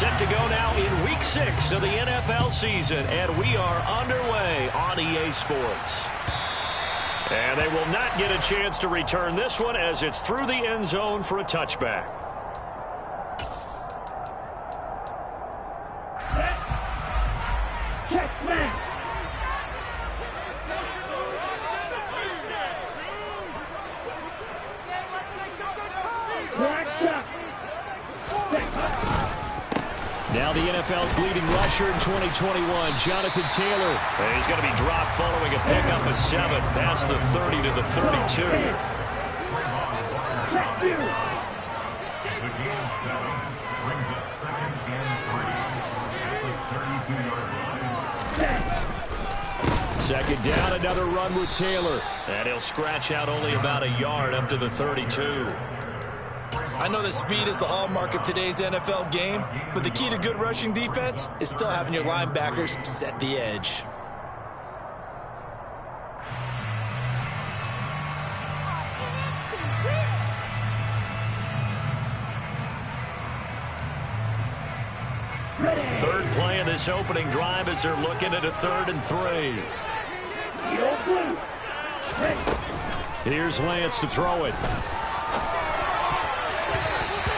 Set to go now in Week 6 of the NFL season, and we are underway on EA Sports. And they will not get a chance to return this one as it's through the end zone for a touchback. Now the NFL's leading rusher in 2021, Jonathan Taylor. And he's going to be dropped following a pickup of 7 past the 30 to the 32. Second down, another run with Taylor. And he'll scratch out only about a yard up to the 32. I know that speed is the hallmark of today's NFL game, but the key to good rushing defense is still having your linebackers set the edge. Third play of this opening drive as they're looking at a 3rd and 3. Here's Lance to throw it.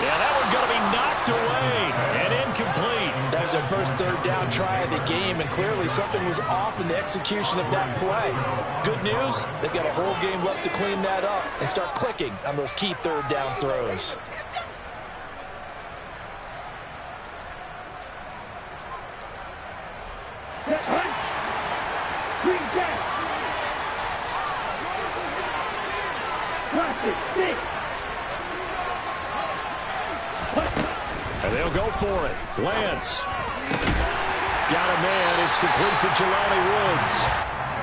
Yeah, that one's going to be knocked away and incomplete. That was their first 3rd down try of the game, and clearly something was off in the execution of that play. Good news, they've got a whole game left to clean that up and start clicking on those key 3rd down throws. And they'll go for it. Lance. Got a man. It's complete to Jelani Woods.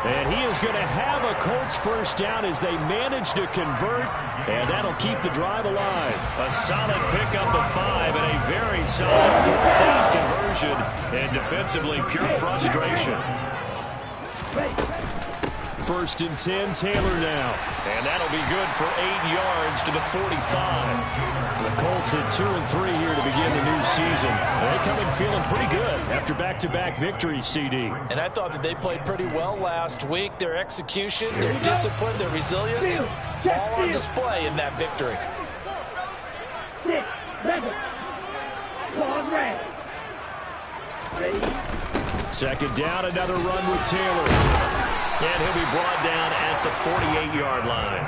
And he is going to have a Colts first down as they manage to convert. And that'll keep the drive alive. A solid pickup of 5 and a very solid 4th down conversion. And defensively, pure frustration. 1st and 10, Taylor now. And that'll be good for 8 yards to the 45. The Colts at 2 and 3 here to begin the new season. They come in feeling pretty good after back-to-back victories, CD. And I thought that they played pretty well last week. Their execution, their discipline, their resilience, all on display in that victory. 2nd down, another run with Taylor. And he'll be brought down at the 48-yard line.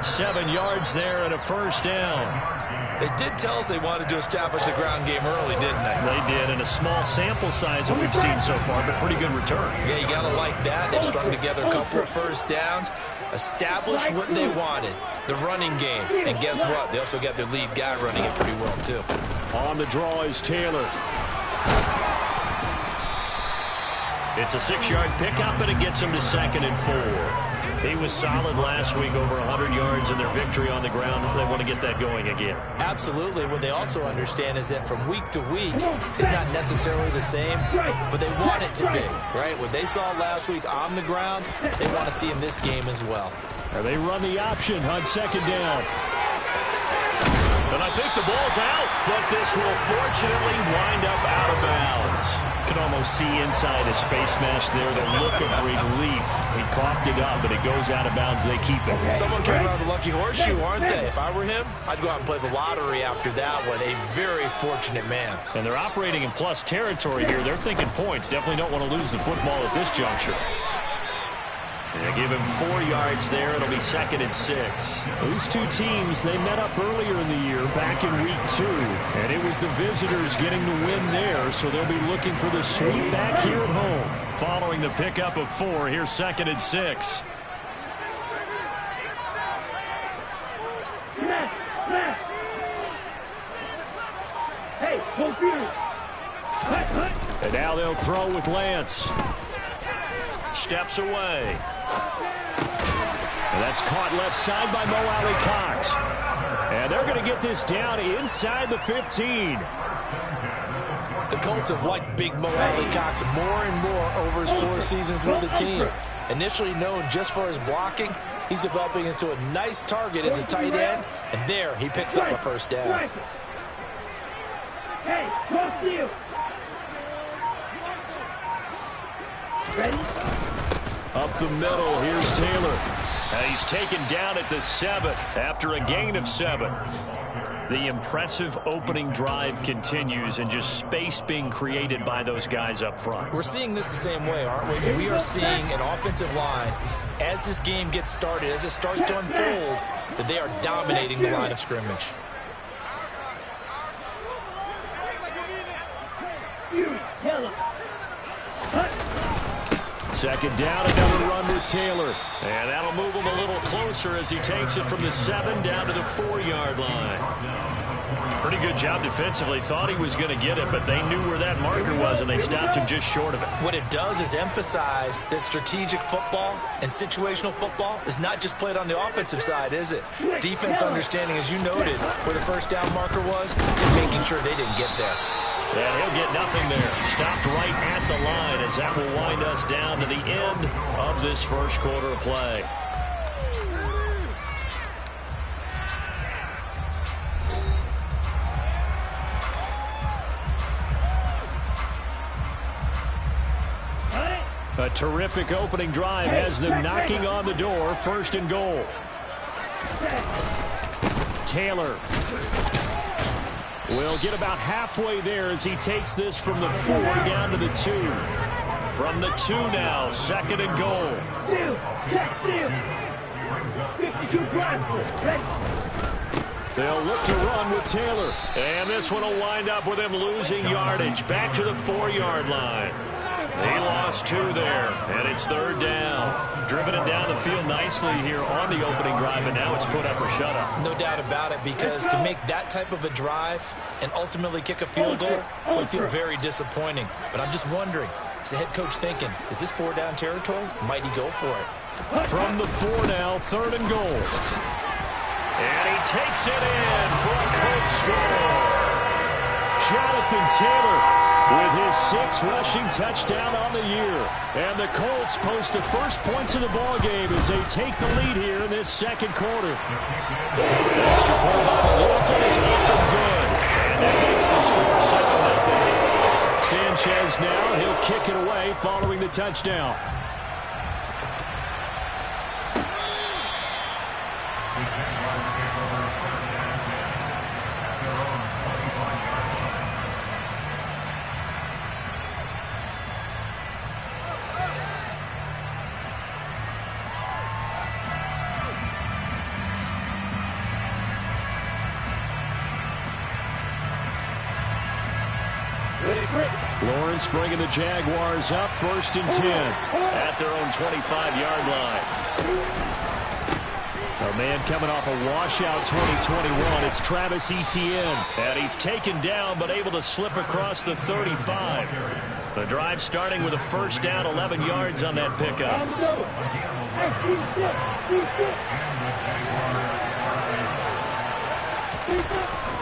7 yards there and a first down. They did tell us they wanted to establish the ground game early, didn't they? They did, and a small sample size that we've seen so far, but pretty good return. Yeah, you got to like that. They strung together a couple of first downs, established what they wanted, the running game. And guess what? They also got their lead guy running it pretty well, too. On the draw is Taylor. It's a 6-yard pickup, and it gets him to 2nd and 4. He was solid last week, over 100 yards in their victory on the ground. They want to get that going again. Absolutely. What they also understand is that from week to week, it's not necessarily the same, but they want it to be, right? What they saw last week on the ground, they want to see in this game as well. And they run the option on 2nd down. And I think the ball's out, but this will fortunately wind up out of bounds. You can almost see inside his face mask there the look of relief. He coughed it up, but it goes out of bounds. They keep it. Someone came around the lucky horseshoe, aren't they? If I were him, I'd go out and play the lottery after that one. A very fortunate man. And they're operating in plus territory here. They're thinking points. Definitely don't want to lose the football at this juncture. They give him 4 yards there. It'll be 2nd and 6. These two teams, they met up earlier in the year, back in week 2. And it was the visitors getting the win there, so they'll be looking for the sweep back here at home. Following the pickup of 4, here's 2nd and 6. And now they'll throw with Lance. Steps away. And that's caught left side by Mo Alley-Cox. And they're going to get this down inside the 15. The Colts have liked big Mo Alley-Cox more and more over his 4 seasons with the team. Initially known just for his blocking, he's developing into a nice target as a tight end. And there, he picks up a first down. Hey, cross you. Ready? Up the middle, here's Taylor. He's taken down at the 7 after a gain of 7. The impressive opening drive continues and just space being created by those guys up front. We're seeing this the same way, aren't we? We are seeing an offensive line, as this game gets started, as it starts to unfold, that they are dominating the line of scrimmage. Second down, another run with Taylor. And that'll move him a little closer as he takes it from the 7 down to the 4-yard line. Pretty good job defensively. Thought he was going to get it, but they knew where that marker was, and they stopped him just short of it. What it does is emphasize that strategic football and situational football is not just played on the offensive side, is it? Defense understanding, as you noted, where the first down marker was, and making sure they didn't get there. And he'll get nothing there. Stopped right at the line as that will wind us down to the end of this first quarter of play. A terrific opening drive has them knocking on the door. First and goal. Taylor will get about halfway there as he takes this from the 4 down to the 2. From the 2 now, second and goal. They'll look to run with Taylor. And this one will wind up with him losing yardage. Back to the 4-yard line. He lost 2 there, and it's third down. Driven it down the field nicely here on the opening drive, and now it's put up or shut up. No doubt about it, because to make that type of a drive and ultimately kick a field goal would feel very disappointing. But I'm just wondering, is the head coach thinking, is this 4-down territory? Might he go for it? From the 4 now, third and goal. And he takes it in for a Colts score. Jonathan Taylor with his 6th rushing touchdown on the year. And the Colts post the first points of the ballgame as they take the lead here in this second quarter. Extra point by the Dolphins is up and good. And that makes the score 7-0. Sanchez now, he'll kick it away following the touchdown. Lawrence bringing the Jaguars up, first and 10 at their own 25-yard line. A man coming off a washout 2021. It's Travis Etienne. And he's taken down but able to slip across the 35. The drive starting with a first down, 11 yards on that pickup.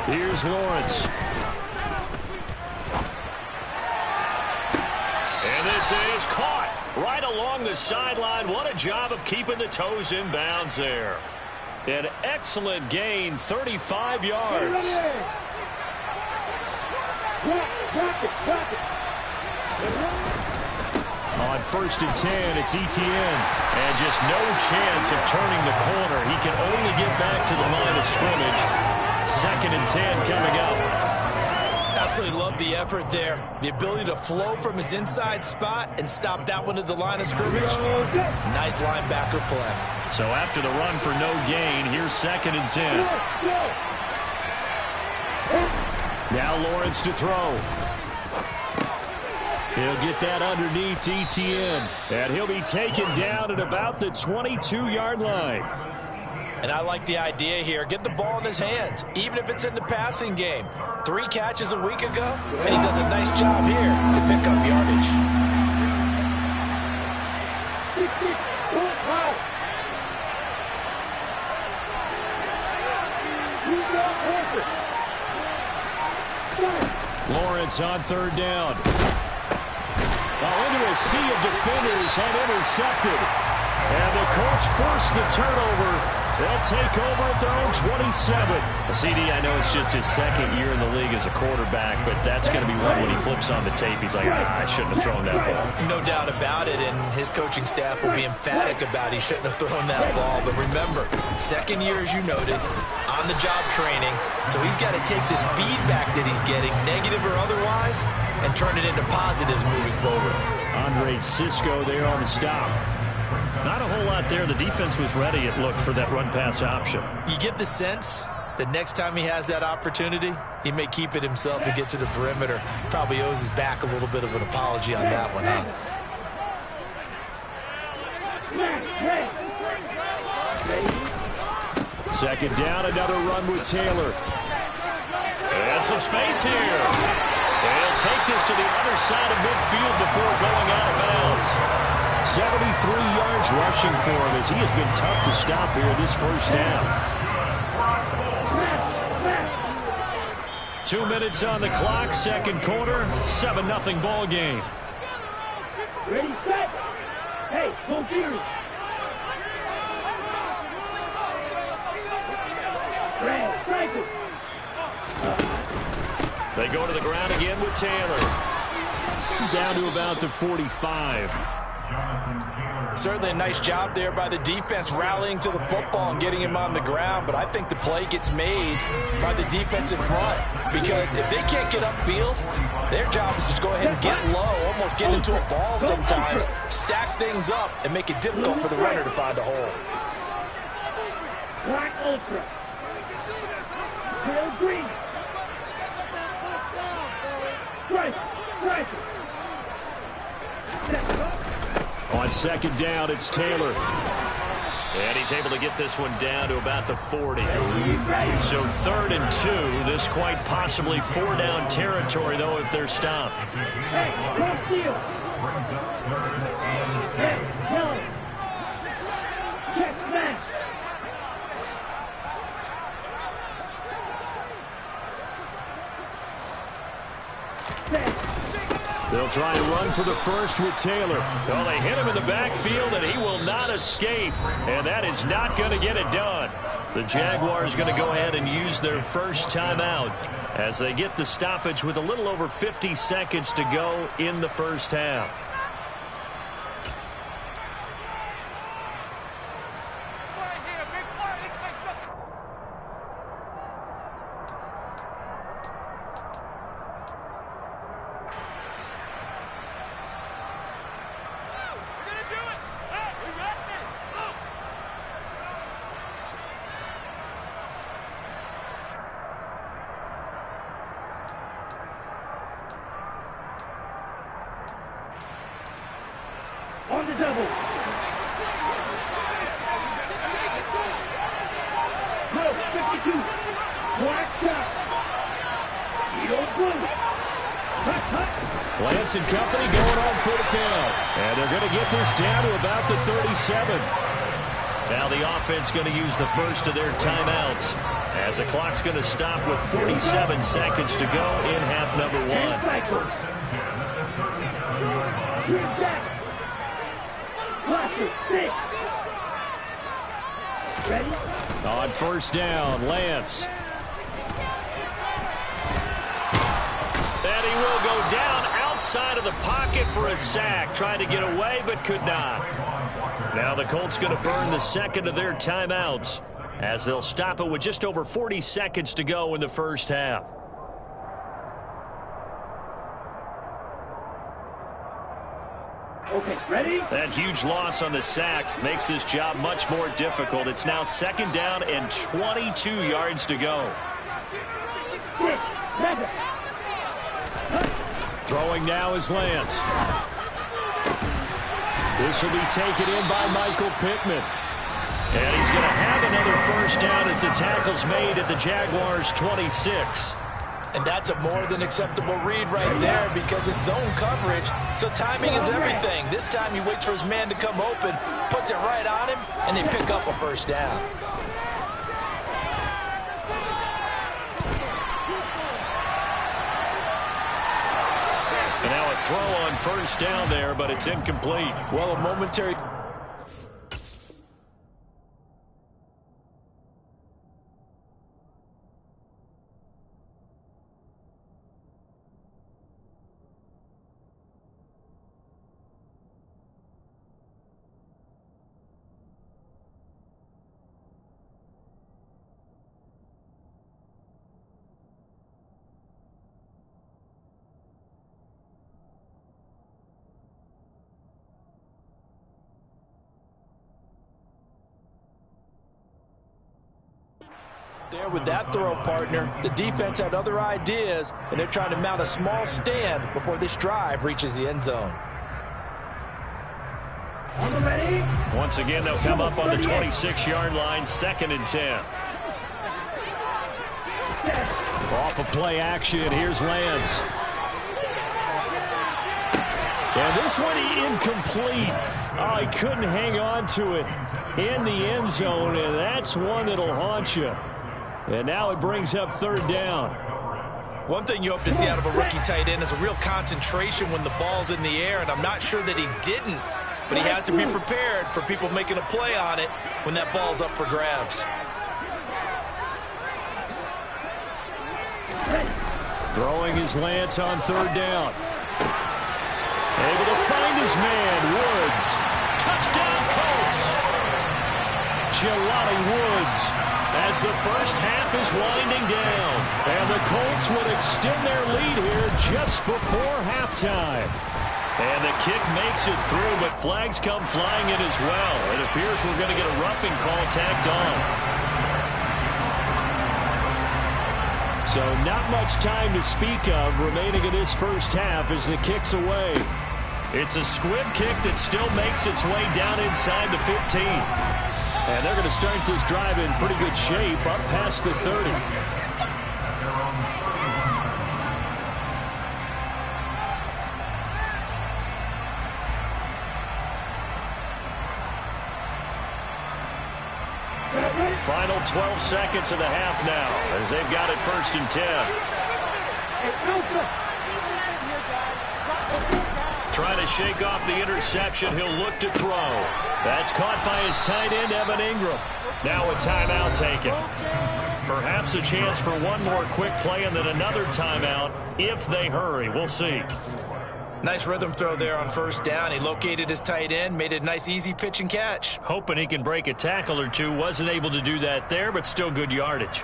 Here's Lawrence. And this is caught right along the sideline. What a job of keeping the toes in bounds there. An excellent gain, 35 yards. On first and 10, it's Etienne. And just no chance of turning the corner. He can only get back to the line of scrimmage. Second and 10 coming up. Absolutely love the effort there. The ability to flow from his inside spot and stop that one at the line of scrimmage. Nice linebacker play. So after the run for no gain, here's second and 10. Now Lawrence to throw. He'll get that underneath Etienne. And he'll be taken down at about the 22-yard line. And I like the idea here. Get the ball in his hands, even if it's in the passing game. 3 catches a week ago, and he does a nice job here to pick up yardage. Lawrence on third down. Into a sea of defenders and intercepted. And the Colts force the turnover They'll take over at their own 27. CD, I know it's just his second year in the league as a quarterback, but that's going to be one when he flips on the tape. He's like, I shouldn't have thrown that ball. No doubt about it, and his coaching staff will be emphatic about he shouldn't have thrown that ball. But remember, second year, as you noted, on-the-job training, so he's got to take this feedback that he's getting, negative or otherwise, and turn it into positives moving forward. Andre Cisco there on the stop. Not a whole lot there. The defense was ready, it looked, for that run-pass option. You get the sense that next time he has that opportunity, he may keep it himself and get to the perimeter. Probably owes his back a little bit of an apology on that one, huh? Second down, another run with Taylor. And some space here. They'll take this to the other side of midfield before going out of bounds. 73 yards rushing for him as he has been tough to stop here this first half. 2 minutes on the clock, second quarter, 7-0 ball game. Ready, set. Hey, go here. Brad, strike it. They go to the ground again with Taylor. Down to about the 45. Certainly a nice job there by the defense rallying to the football and getting him on the ground, but I think the play gets made by the defensive front because if they can't get upfield, their job is to go ahead and get low, almost get into a ball sometimes, stack things up, and make it difficult for the runner to find a hole. Black Ultra. Tail green. Strike it. On second down, it's Taylor. And he's able to get this one down to about the 40. So 3rd and 2. This quite possibly 4-down territory, though, if they're stopped. Hey, cross field. Hey, no. Check smash. They'll try and run for the first with Taylor. Well, they hit him in the backfield, and he will not escape. And that is not going to get it done. The Jaguars going to go ahead and use their first timeout as they get the stoppage with a little over 50 seconds to go in the first half. On the double. Go, 52. Black shot. You don't blue. Lance and company going on 4th down. And they're going to get this down to about the 37. Now the offense going to use the first of their timeouts as the clock's going to stop with 47 seconds to go in half number 1. Ready? On first down, Lance. And he will go down outside of the pocket for a sack. Trying to get away, but could not. Now the Colts going to burn the second of their timeouts as they'll stop it with just over 40 seconds to go in the first half. Okay, ready? That huge loss on the sack makes this job much more difficult. It's now second down and 22 yards to go. Throwing now is Lance. This will be taken in by Michael Pittman. And he's going to have another first down as the tackle's made at the Jaguars' 26. And that's a more than acceptable read right there because it's zone coverage, so timing is everything. This time he waits for his man to come open, puts it right on him, and they pick up a first down. And now a throw on first down there, but it's incomplete. Well, a momentary There with that throw, partner. The defense had other ideas, and they're trying to mount a small stand before this drive reaches the end zone. Once again, they'll come up on the 26-yard line, 2nd and 10. Off of play action, here's Lance. And this one incomplete. Oh, he couldn't hang on to it in the end zone, and that's one that'll haunt you. And now it brings up 3rd down. One thing you hope to see out of a rookie tight end is a real concentration when the ball's in the air, and I'm not sure that he didn't, but he has to be prepared for people making a play on it when that ball's up for grabs. Throwing his Lance on 3rd down. Able to find his man, Woods. Touchdown, Colts! Jelani Woods as the first half is winding down. And the Colts would extend their lead here just before halftime. And the kick makes it through, but flags come flying in as well. It appears we're going to get a roughing call tacked on. So not much time to speak of remaining in this first half as the kick's away. It's a squib kick that still makes its way down inside the 15. And they're going to start this drive in pretty good shape up past the 30. Final 12 seconds of the half now as they've got it 1st and 10. Trying to shake off the interception. He'll look to throw. That's caught by his tight end, Evan Ingram. Now a timeout taken. Perhaps a chance for one more quick play and then another timeout if they hurry. We'll see. Nice rhythm throw there on 1st down. He located his tight end, made it a nice easy pitch and catch. Hoping he can break a tackle or two. Wasn't able to do that there, but still good yardage.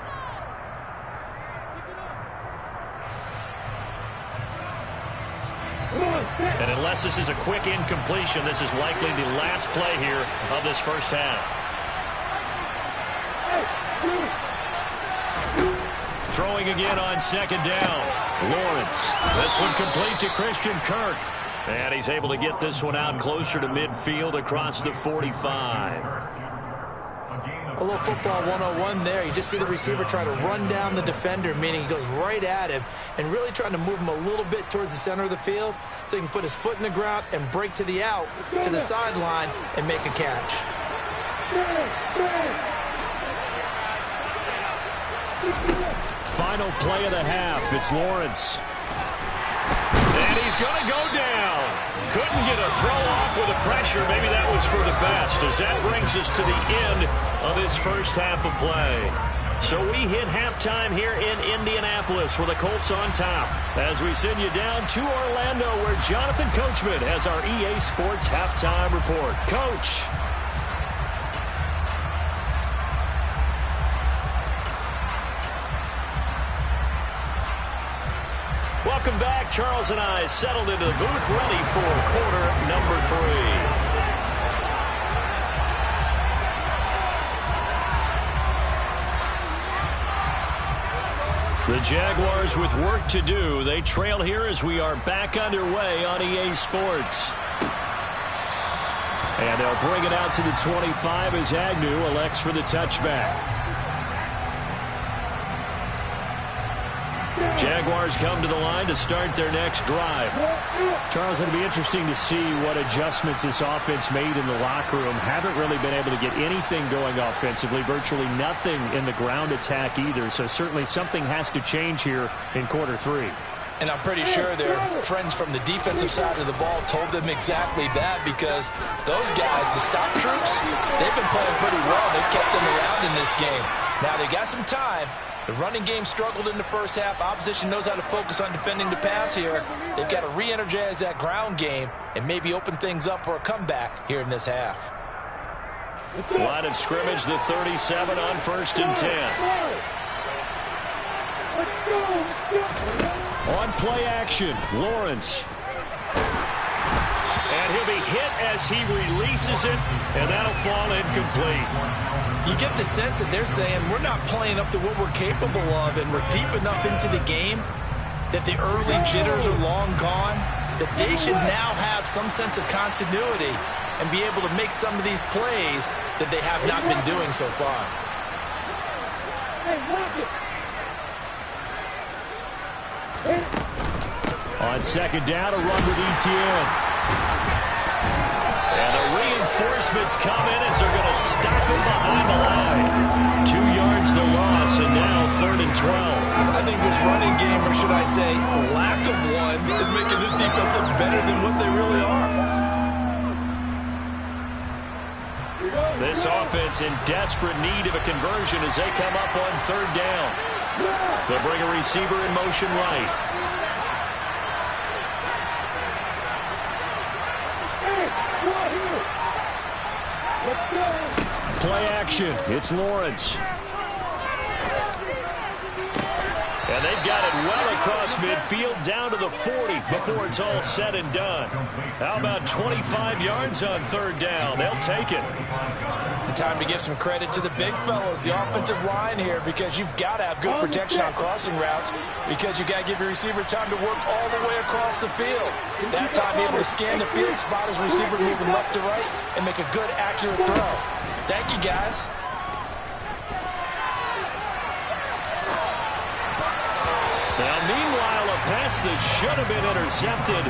And unless this is a quick incompletion, this is likely the last play here of this first half. Throwing again on 2nd down. Lawrence. This one complete to Christian Kirk. And he's able to get this one out closer to midfield across the 45. A little football 101 there. You just see the receiver try to run down the defender, meaning he goes right at him and really trying to move him a little bit towards the center of the field so he can put his foot in the ground and break to the out, to the sideline, and make a catch. Final play of the half. It's Lawrence. And he's going to go down. Couldn't get a throw off with the pressure. Maybe that was for the best, as that brings us to the end of this first half of play. So we hit halftime here in Indianapolis with the Colts on top as we send you down to Orlando where Jonathan Coachman has our EA Sports halftime report. Coach. Welcome back. Charles and I settled into the booth ready for quarter number 3. The Jaguars with work to do. They trail here as we are back underway on EA Sports. And they'll bring it out to the 25 as Agnew elects for the touchback. Jaguars come to the line to start their next drive. Charles, it'll be interesting to see what adjustments this offense made in the locker room. Haven't really been able to get anything going offensively, virtually nothing in the ground attack either. So certainly something has to change here in quarter 3. And I'm pretty sure their friends from the defensive side of the ball told them exactly that, because those guys, the stop troops, they've been playing pretty well. They've kept them around in this game. Now they got some time. The running game struggled in the first half. Opposition knows how to focus on defending the pass here. They've got to re-energize that ground game and maybe open things up for a comeback here in this half. Line of scrimmage, the 37 on 1st and 10. On play action, Lawrence. And he'll be hit as he releases it, and that'll fall incomplete. You get the sense that they're saying we're not playing up to what we're capable of, and we're deep enough into the game that the early jitters are long gone, that they should now have some sense of continuity and be able to make some of these plays that they have not been doing so far. On second down, a run with ETN. And the reinforcements come in as they're going to stop him behind the line. 2 yards the loss, and now 3rd and 12. I think this running game, or should I say lack of one, is making this defense look better than what they really are. This offense in desperate need of a conversion as they come up on 3rd down. They'll bring a receiver in motion right. Play action. It's Lawrence. And they've got it well across midfield down to the 40 before it's all said and done. How about 25 yards on 3rd down? They'll take it. And time to give some credit to the big fellows, the offensive line here, because you've got to have good protection on crossing routes, because you've got to give your receiver time to work all the way across the field. That time able to scan the field, spot his receiver moving left to right, and make a good, accurate throw. Thank you, guys. Now, meanwhile, a pass that should have been intercepted,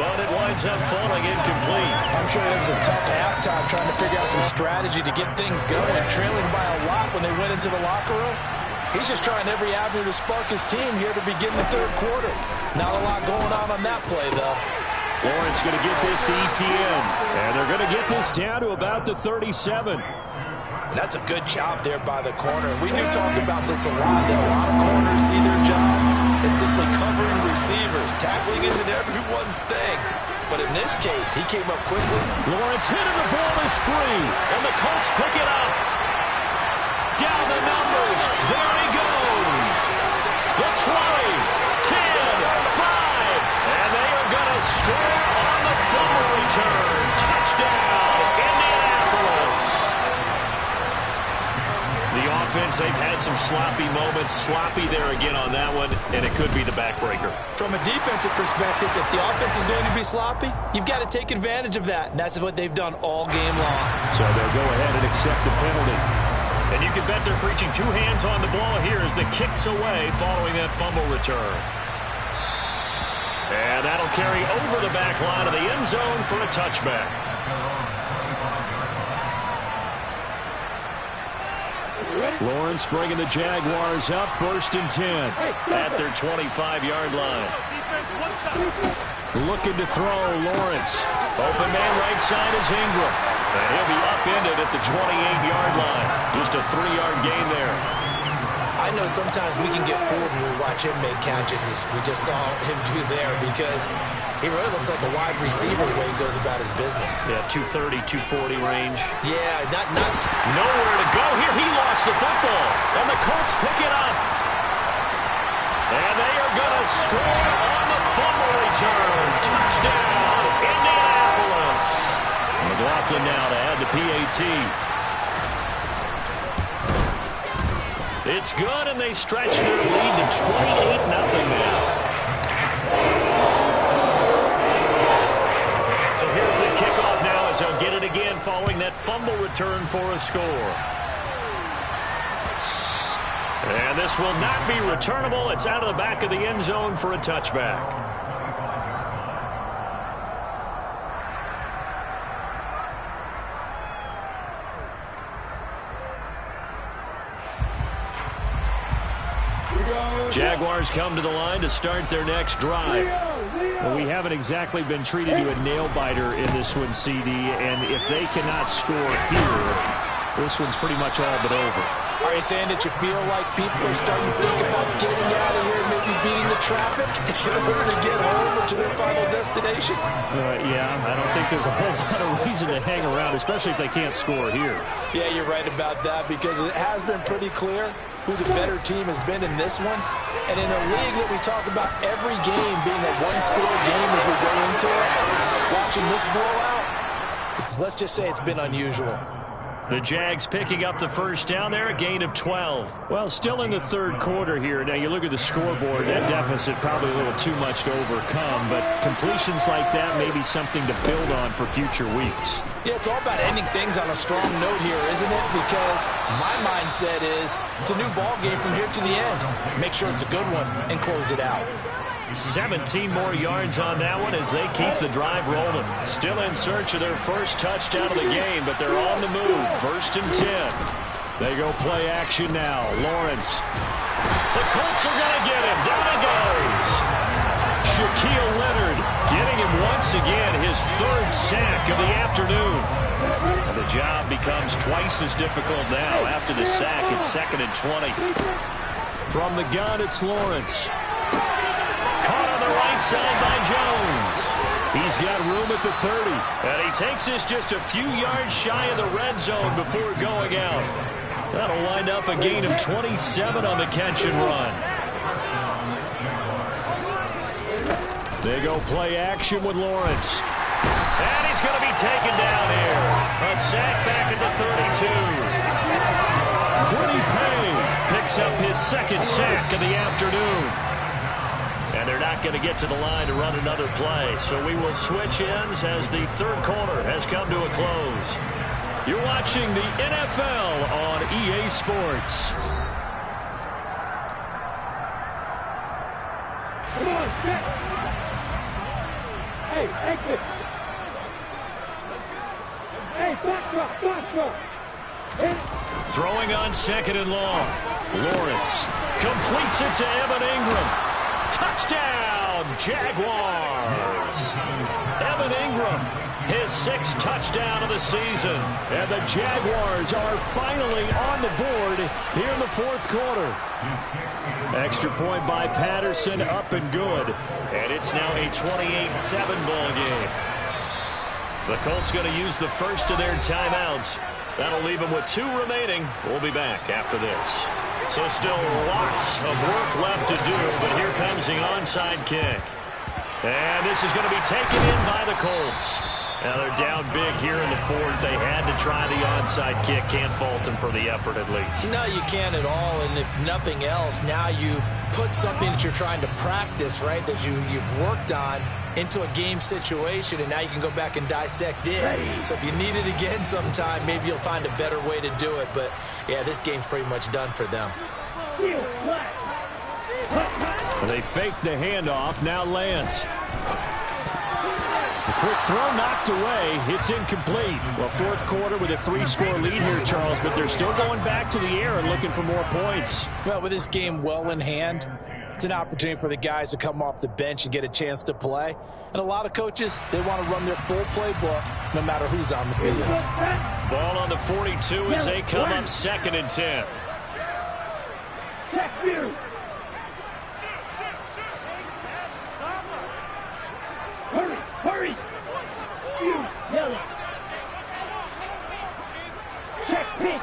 but it winds up falling incomplete. I'm sure it was a tough halftime trying to figure out some strategy to get things going, trailing by a lot when they went into the locker room. He's just trying every avenue to spark his team here to begin the 3rd quarter. Not a lot going on that play, though. Lawrence going to get this to ETN, and they're going to get this down to about the 37. And that's a good job there by the corner. We do talk about this a lot, that a lot of corners see their job as simply covering receivers. Tackling isn't everyone's thing. But in this case, he came up quickly. Lawrence hit and the ball is free, and the Colts pick it up. Down the numbers. There he goes. The 20, 10, 5, and they are going to score on the fumble return. Touchdown, Indianapolis. The offense, they've had some sloppy moments. Sloppy there again on that one, and it could be the backbreaker. From a defensive perspective, if the offense is going to be sloppy, you've got to take advantage of that, and that's what they've done all game long. So they'll go ahead and accept the penalty. And you can bet they're preaching 2 hands on the ball here as the kick's away following that fumble return. And that'll carry over the back line of the end zone for a touchback. Lawrence bringing the Jaguars up 1st and 10 at their 25-yard line. Looking to throw, Lawrence. Open man right side is Ingram. And he'll be upended at the 28-yard line. Just a 3-yard gain there. I know sometimes we can get fooled when we watch him make catches, as we just saw him do there, because he really looks like a wide receiver the way he goes about his business. Yeah, 230, 240 range. Yeah, not nowhere to go here. He lost the football, and the Colts pick it up. And they are going to score on the fumble return. Touchdown, Indianapolis. McLaughlin now to add the PAT. It's good, and they stretch their lead to 28-0 now. So here's the kickoff now as they'll get it again following that fumble return for a score. And this will not be returnable. It's out of the back of the end zone for a touchback. Jaguars come to the line to start their next drive. Well, we haven't exactly been treated to a nail-biter in this one, CD, and if they cannot score here, this one's pretty much all but over. Are you saying that you feel like people are starting to think about getting out of here, maybe beating the traffic in order to get home or to their final destination? Yeah, I don't think there's a whole lot of reason to hang around, especially if they can't score here. Yeah, you're right about that, because it has been pretty clear who the better team has been in this one. And in a league that we talk about every game being a one-score game as we go into it, watching this blowout, let's just say it's been unusual. The Jags picking up the first down there, a gain of 12. Well, still in the third quarter here. Now, you look at the scoreboard, that deficit probably a little too much to overcome, but completions like that may be something to build on for future weeks. Yeah, it's all about ending things on a strong note here, isn't it? Because my mindset is it's a new ball game from here to the end. Make sure it's a good one and close it out. 17 more yards on that one as they keep the drive rolling. Still in search of their first touchdown of the game, but they're on the move. 1st and 10. They go play action now. Lawrence. The Colts are going to get him. Down he goes. Shaquille Leonard getting him once again, his 3rd sack of the afternoon. And the job becomes twice as difficult now. After the sack, it's 2nd and 20. From the gun, it's Lawrence. Caught on the right side by Jones. He's got room at the 30. And he takes this just a few yards shy of the red zone before going out. That'll wind up a gain of 27 on the catch and run. They go play action with Lawrence. And he's going to be taken down here. A sack back at the 32. Quiddy Payne picks up his 2nd sack of the afternoon. And they're not going to get to the line to run another play. So we will switch ends as the third quarter has come to a close. You're watching the NFL on EA Sports. Come on, set. Hey, exit. Hey, back drop. Throwing on 2nd and long. Lawrence completes it to Evan Ingram. Touchdown, Jaguars! Evan Ingram, his 6th touchdown of the season. And the Jaguars are finally on the board here in the 4th quarter. Extra point by Patterson, up and good. And it's now a 28-7 ball game. The Colts going to use the first of their timeouts. That'll leave them with 2 remaining. We'll be back after this. So still lots of work left to do, but here comes the onside kick. And this is going to be taken in by the Colts. Now they're down big here in the 4th. They had to try the onside kick. Can't fault them for the effort at least. No, you can't at all. And if nothing else, now you've put something that you're trying to practice, right, that you've worked on into a game situation, and now you can go back and dissect it. So if you need it again sometime, maybe you'll find a better way to do it. But, yeah, this game's pretty much done for them. They fake the handoff. Now Lance. The quick throw knocked away. It's incomplete. Well, 4th quarter with a 3-score lead here, Charles, but they're still going back to the air and looking for more points. Well, with this game well in hand, it's an opportunity for the guys to come off the bench and get a chance to play. And a lot of coaches, they want to run their full playbook no matter who's on the field. Ball on the 42 as they come up 2nd and 10. Check here. Hurry. Yellow. Check pink.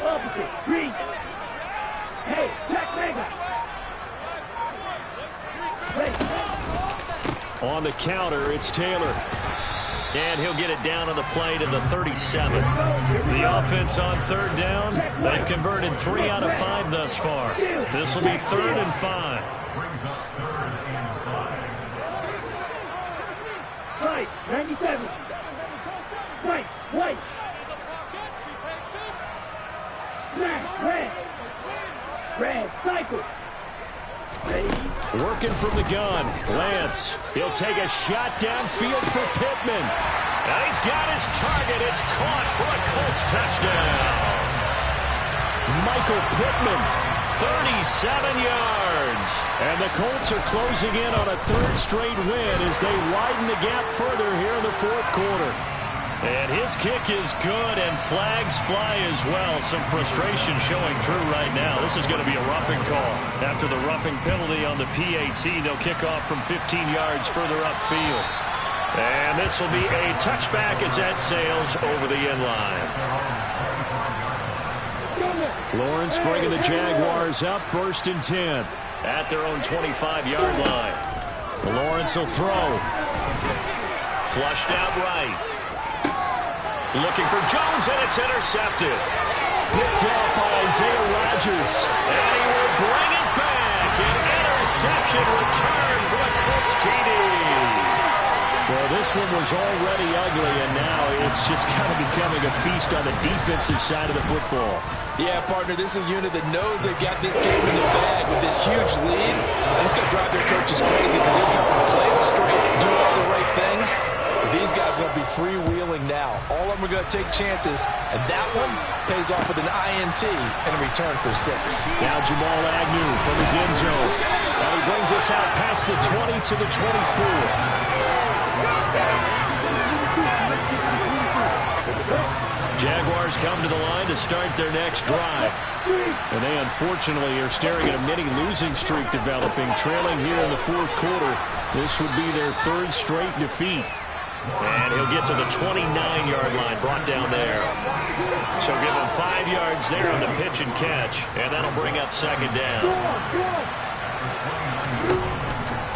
Opposite. Green. Hey, check mega. On the counter, it's Taylor. And he'll get it down on the play to the 37. The offense on 3rd down. They've converted 3 out of 5 thus far. This will be 3rd and 5. Right, 97. Right, white. Smash, red, cycle. Working from the gun. Lance. He'll take a shot downfield for Pittman. And he's got his target. It's caught for a Colts touchdown. Michael Pittman, 37 yards. And the Colts are closing in on a 3rd straight win as they widen the gap further here in the 4th quarter. And his kick is good, and flags fly as well. Some frustration showing through right now. This is going to be a roughing call. After the roughing penalty on the PAT, they'll kick off from 15 yards further upfield. And this will be a touchback as that sails over the end line. Lawrence bringing the Jaguars up 1st and 10 at their own 25-yard line. Lawrence will throw. Flushed out right. Looking for Jones, and it's intercepted. Picked up by Isaiah Rodgers. And he will bring it back. An interception return for the Colts TD. Well, this one was already ugly, and now it's just kind of becoming a feast on the defensive side of the football. Yeah, partner, this is a unit that knows they've got this game in the bag with this huge lead. And it's going to drive their coaches crazy because they're telling them play it straight, do all the right things. But these guys are going to be freewheeling now. All of them are going to take chances, and that one pays off with an INT and a return for 6. Now Jamal Agnew from his end zone. Now he brings us out past the 20 to the 24. Jaguars come to the line to start their next drive. And they unfortunately are staring at a mini losing streak developing, trailing here in the 4th quarter. This would be their 3rd straight defeat. And he'll get to the 29-yard line, brought down there. So give him 5 yards there on the pitch and catch, and that'll bring up 2nd down.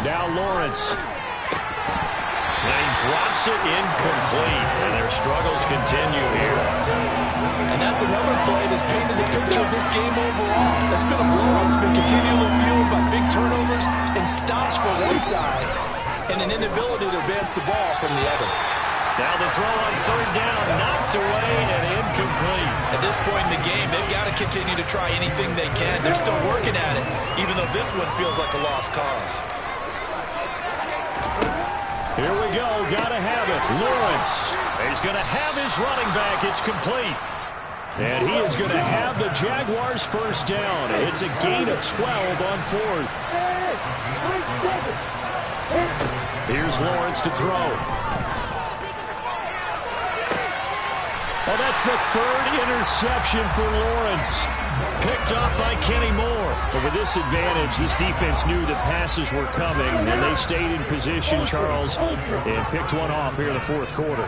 Now Lawrence. And he drops it incomplete, and their struggles continue here. And that's another play that's painted the picture of this game overall. That's been a blowout. It's been continually fueled by big turnovers and stops for one side and an inability to advance the ball from the other. Now the throw on 3rd down, knocked away and incomplete. At this point in the game, they've got to continue to try anything they can. They're still working at it, even though this one feels like a lost cause. Here we go. Got to have it. Lawrence. He's going to have his running back. It's complete. And he is going to have the Jaguars 1st down. It's a gain of 12 on 4th. Here's Lawrence to throw. Oh, that's the 3rd interception for Lawrence. Picked off by Kenny Moore. But with this advantage, this defense knew that passes were coming, and they stayed in position, Charles, and picked one off here in the 4th quarter.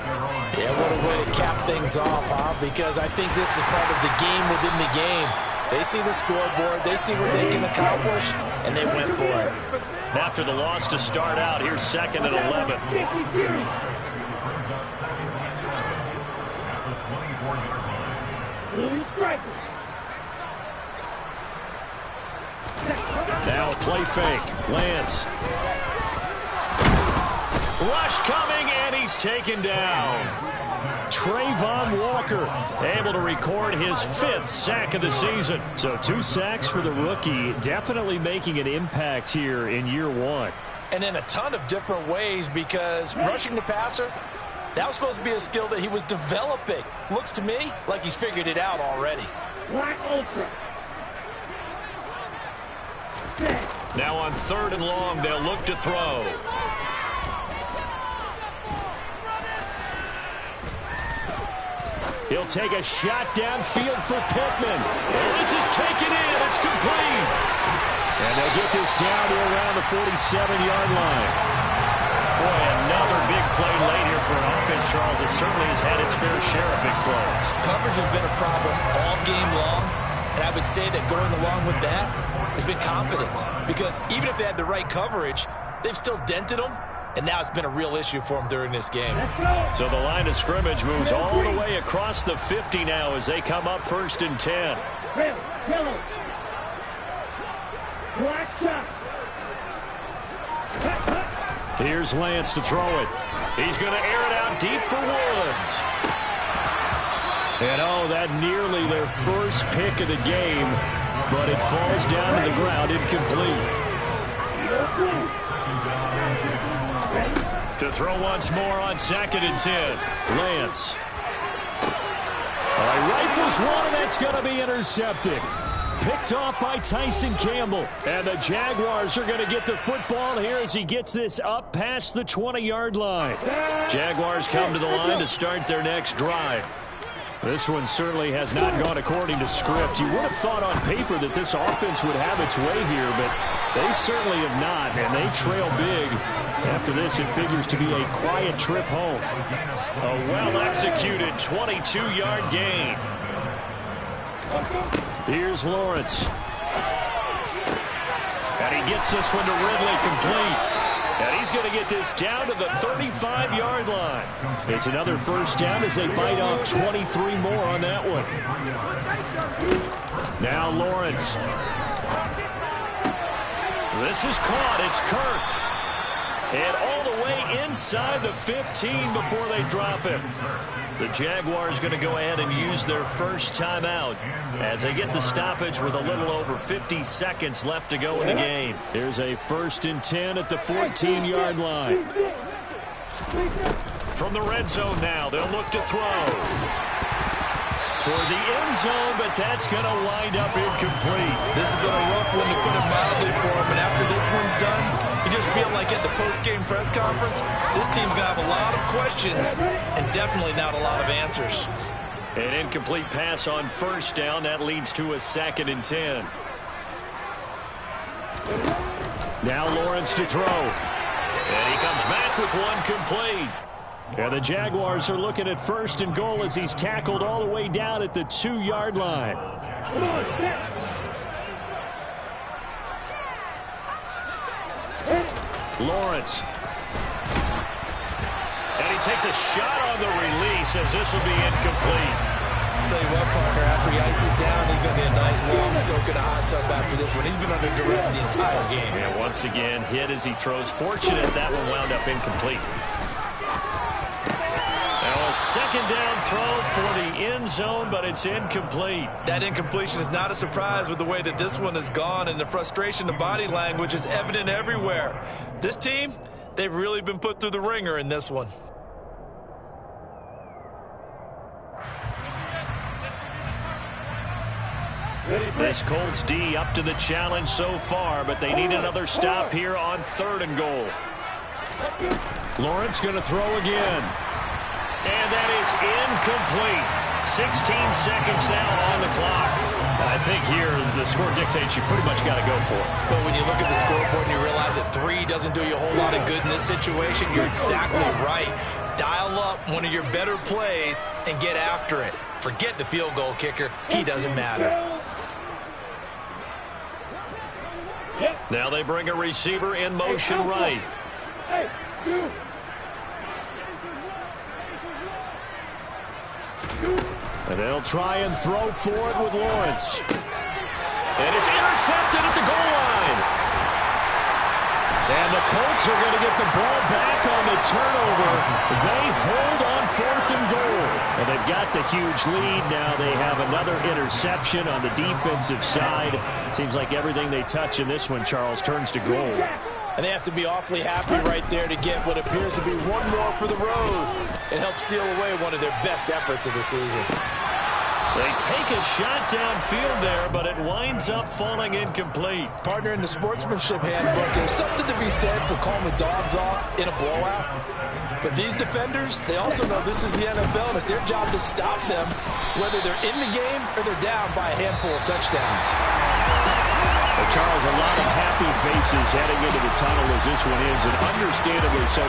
Yeah, what a way to cap things off, huh? Because I think this is part of the game within the game. They see the scoreboard, they see what they can accomplish, and they went for it. After the loss to start out, here's 2nd and 11. Now a play fake. Lance. Rush coming, and he's taken down. Trayvon Walker able to record his 5th sack of the season. So 2 sacks for the rookie, definitely making an impact here in year 1. And in a ton of different ways, because rushing the passer, that was supposed to be a skill that he was developing. Looks to me like he's figured it out already. Black Ultra. Now on 3rd and long, they'll look to throw. He'll take a shot downfield for Pittman. And this is taken in. It's complete. And they'll get this down to around the 47-yard line. Boy, another big play late here for an offense, Charles. It certainly has had its fair share of big plays. Coverage has been a problem all game long. And I would say that going along with that has been confidence. Because even if they had the right coverage, they've still dented them. And now it's been a real issue for them during this game. So the line of scrimmage moves all the way across the 50 now as they come up 1st and 10. Red, yellow. Black shot. Here's Lance to throw it. He's going to air it out deep for Woods. And oh, that nearly their first pick of the game, but it falls down to the ground incomplete. To throw once more on 2nd and 10. Lance. All right, rifles one, and that's going to be intercepted. Picked off by Tyson Campbell. And the Jaguars are going to get the football here as he gets this up past the 20-yard line. Jaguars come to the line to start their next drive. This one certainly has not gone according to script. You would have thought on paper that this offense would have its way here, but they certainly have not, and they trail big. After this, it figures to be a quiet trip home. A well-executed 22-yard gain. Here's Lawrence. And he gets this one to Ridley complete. And he's going to get this down to the 35-yard line. It's another first down as they bite off 23 more on that one. Now Lawrence. This is caught. It's Kirk. And all the way inside the 15 before they drop him. The Jaguars going to go ahead and use their first timeout as they get the stoppage with a little over 50 seconds left to go in the game. Here's a 1st and 10 at the 14-yard line. From the red zone now, they'll look to throw. Toward the end zone, but that's going to wind up incomplete. This has been a rough one, to put it mildly, for him. And after this one's done, you just feel like at the post-game press conference, this team's going to have a lot of questions and definitely not a lot of answers. An incomplete pass on first down. That leads to a 2nd and 10. Now Lawrence to throw. And he comes back with one complete. And the Jaguars are looking at 1st and goal as he's tackled all the way down at the 2-yard line. Come on, set. Lawrence. And he takes a shot on the release as this will be incomplete. I'll tell you what, partner, after he ices down, he's going to be a nice long soak in a hot tub after this one. He's been under duress the entire game. And once again, hit as he throws. Fortunate that one wound up incomplete. Now a 2nd down throw for the end zone, but it's incomplete. That incompletion is not a surprise with the way that this one has gone, and the frustration, the body language is evident everywhere. This team, they've really been put through the ringer in this one. This Colts D up to the challenge so far, but they need another stop here on 3rd and goal. Lawrence going to throw again. And that is incomplete. 16 seconds now on the clock. I think here the score dictates you pretty much got to go for it. But when you look at the scoreboard and you realize that 3 doesn't do you a whole lot of good in this situation, you're exactly right. Dial up one of your better plays and get after it. Forget the field goal kicker. He doesn't matter. Now they bring a receiver in motion right. And they'll try and throw for it with Lawrence. And it's intercepted at the goal line. And the Colts are going to get the ball back on the turnover. They hold on 4th and goal. And they've got the huge lead. Now they have another interception on the defensive side. Seems like everything they touch in this one, Charles, turns to goal. And they have to be awfully happy right there to get what appears to be one more for the road. It helps seal away one of their best efforts of the season. They take a shot downfield there, but it winds up falling incomplete. Partner, in the sportsmanship handbook, there's something to be said for calling the dogs off in a blowout. But these defenders, they also know this is the NFL, and it's their job to stop them, whether they're in the game or they're down by a handful of touchdowns. Well, Charles, a lot of happy faces heading into the tunnel as this one ends, and understandably so.